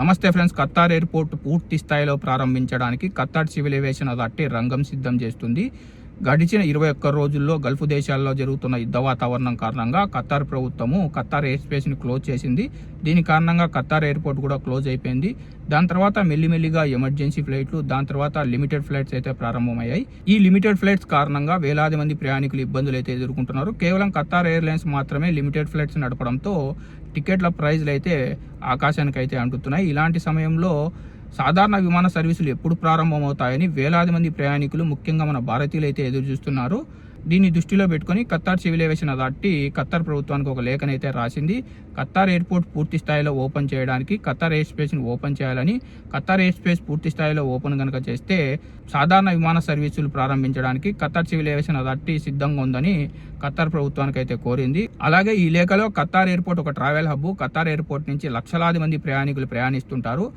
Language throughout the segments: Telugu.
నమస్తే ఫ్రెండ్స్, ఖతార్ ఎయిర్పోర్ట్ పూర్తి స్థాయిలో ప్రారంభించడానికి ఖతార్ సివిల్ ఏవియేషన్ అథారిటీ రంగం సిద్ధం చేస్తుంది. గడిచిన 21 రోజుల్లో గల్ఫ్ దేశాల్లో జరుగుతున్న యుద్ధ వాతావరణం కారణంగా ఖతార్ ప్రభుత్వము ఖతార్ ఎయిర్ స్పేస్ని క్లోజ్ చేసింది. దీని కారణంగా ఖతార్ ఎయిర్పోర్ట్ కూడా క్లోజ్ అయిపోయింది. దాని తర్వాత మెల్లిమెల్లిగా ఎమర్జెన్సీ ఫ్లైట్లు, దాని తర్వాత లిమిటెడ్ ఫ్లైట్స్ అయితే ప్రారంభమయ్యాయి. ఈ లిమిటెడ్ ఫ్లైట్స్ కారణంగా వేలాది మంది ప్రయాణికులు ఇబ్బందులు అయితే ఎదుర్కొంటున్నారు. కేవలం ఖతార్ ఎయిర్లైన్స్ మాత్రమే లిమిటెడ్ ఫ్లైట్స్ నడపడంతో టికెట్ల ప్రైజ్లు అయితే ఆకాశానికి అయితే అంటుతున్నాయి. ఇలాంటి సమయంలో సాధారణ విమాన సర్వీసులు ఎప్పుడు ప్రారంభమవుతాయని వేలాది మంది ప్రయాణికులు, ముఖ్యంగా మన భారతీయులు అయితే ఎదురు చూస్తున్నారు. దీన్ని దృష్టిలో పెట్టుకుని Qatar civil aviation authority Qatar ప్రభుత్వానికి ఒక లేఖనైతే రాసింది. ఖతార్ ఎయిర్పోర్ట్ పూర్తి స్థాయిలో ఓపెన్ చేయడానికి ఖతార్ ఎయిర్ స్పేస్ని ఓపెన్ చేయాలని, ఖతార్ ఎయిర్ స్పేస్ పూర్తి స్థాయిలో ఓపెన్ కనుక చేస్తే సాధారణ విమాన సర్వీసులు ప్రారంభించడానికి ఖతార్ సివిల్ ఏవియేషన్ అథారిటీ సిద్ధంగా ఉందని ఖతార్ ప్రభుత్వానికి అయితే కోరింది. అలాగే ఈ లేఖలో ఖతార్ ఎయిర్పోర్ట్ ఒక ట్రావెల్ హబ్. ఖతార్ ఎయిర్పోర్ట్ నుంచి లక్షలాది మంది ప్రయాణికులు ప్రయాణిస్తుంటారు.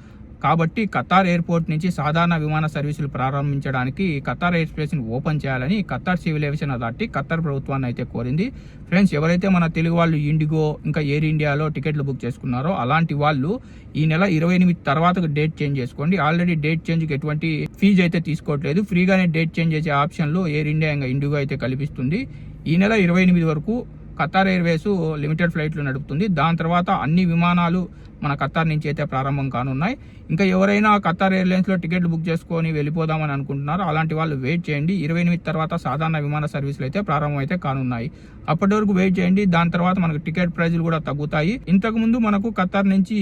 కాబట్టి ఖతార్ ఎయిర్పోర్ట్ నుంచి సాధారణ విమాన సర్వీసులు ప్రారంభించడానికి ఖతార్ ఎయిర్ స్పేస్ని ఓపెన్ చేయాలని Qatar civil aviation authority Qatar ప్రభుత్వాన్ని అయితే కోరింది. ఫ్రెండ్స్, ఎవరైతే మన తెలుగు వాళ్ళు ఇండిగో ఇంకా ఎయిర్ ఇండియాలో టికెట్లు బుక్ చేసుకున్నారో అలాంటి వాళ్ళు ఈ నెల 28 తర్వాత డేట్ చేంజ్ చేసుకోండి. ఆల్రెడీ డేట్ చేంజ్కి ఎటువంటి ఫీజు అయితే తీసుకోవట్లేదు. ఫ్రీగానే డేట్ చేంజ్ చేసే ఆప్షన్లు ఎయిర్ ఇండియా ఇంకా ఇండిగో అయితే కల్పిస్తుంది. ఈ నెల 28 వరకు ఖతార్ ఎయిర్వేస్ లిమిటెడ్ ఫ్లైట్లు నడుపుతుంది. దాని తర్వాత అన్ని విమానాలు మన ఖతార్ నుంచి అయితే ప్రారంభం కానున్నాయి. ఇంకా ఎవరైనా ఖతార్ ఎయిర్లైన్స్లో టికెట్లు బుక్ చేసుకొని వెళ్ళిపోదామని అనుకుంటున్నారో అలాంటి వాళ్ళు వెయిట్ చేయండి. 28 తర్వాత సాధారణ విమాన సర్వీసులు అయితే ప్రారంభం అయితే కానున్నాయి. అప్పటి వరకు వెయిట్ చేయండి. దాని తర్వాత మనకు టికెట్ ప్రైజులు కూడా తగ్గుతాయి. ఇంతకుముందు మనకు ఖతార్ నుంచి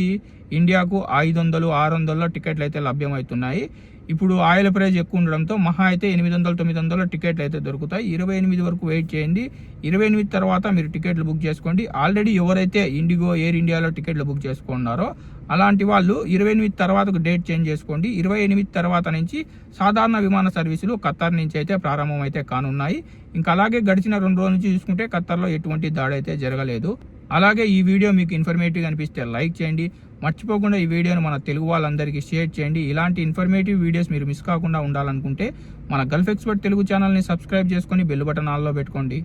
ఇండియాకు 500, 600 టికెట్లు అయితే లభ్యమవుతున్నాయి. ఇప్పుడు ఆయిల్ ప్రైస్ ఎక్కువ ఉండడంతో మహా అయితే 800, 900 టికెట్లు అయితే దొరుకుతాయి. 28 వరకు వెయిట్ చేయండి. 28 తర్వాత మీరు టికెట్లు బుక్ చేసుకోండి. ఆల్రెడీ ఎవరైతే ఇండిగో, ఎయిర్ ఇండియాలో టికెట్లు బుక్ చేసుకున్నారో అలాంటి వాళ్ళు 28 తర్వాతకు డేట్ చేంజ్ చేసుకోండి. 28 తర్వాత నుంచి సాధారణ విమాన సర్వీసులు ఖతార్ నుంచి అయితే ప్రారంభం అయితే కానున్నాయి. ఇంకా అలాగే గడిచిన 2 రోజుల నుంచి చూసుకుంటే ఖతార్లో ఎటువంటి దాడి అయితే జరగలేదు. అలాగే ఈ వీడియో మీకు ఇన్ఫర్మేటివ్ అనిపిస్తే లైక్ చేయండి. మర్చిపోకుండా ఈ వీడియోను మన తెలుగు వాళ్ళందరికీ షేర్ చేయండి. ఇలాంటి ఇన్ఫర్మేటివ్ వీడియోస్ మీరు మిస్ కాకుండా ఉండాలనుకుంటే మన గల్ఫ్ ఎక్స్పర్ట్ తెలుగు ఛానల్ని సబ్స్క్రైబ్ చేసుకొని బెల్ బటన్ ఆల్లో పెట్టుకోండి.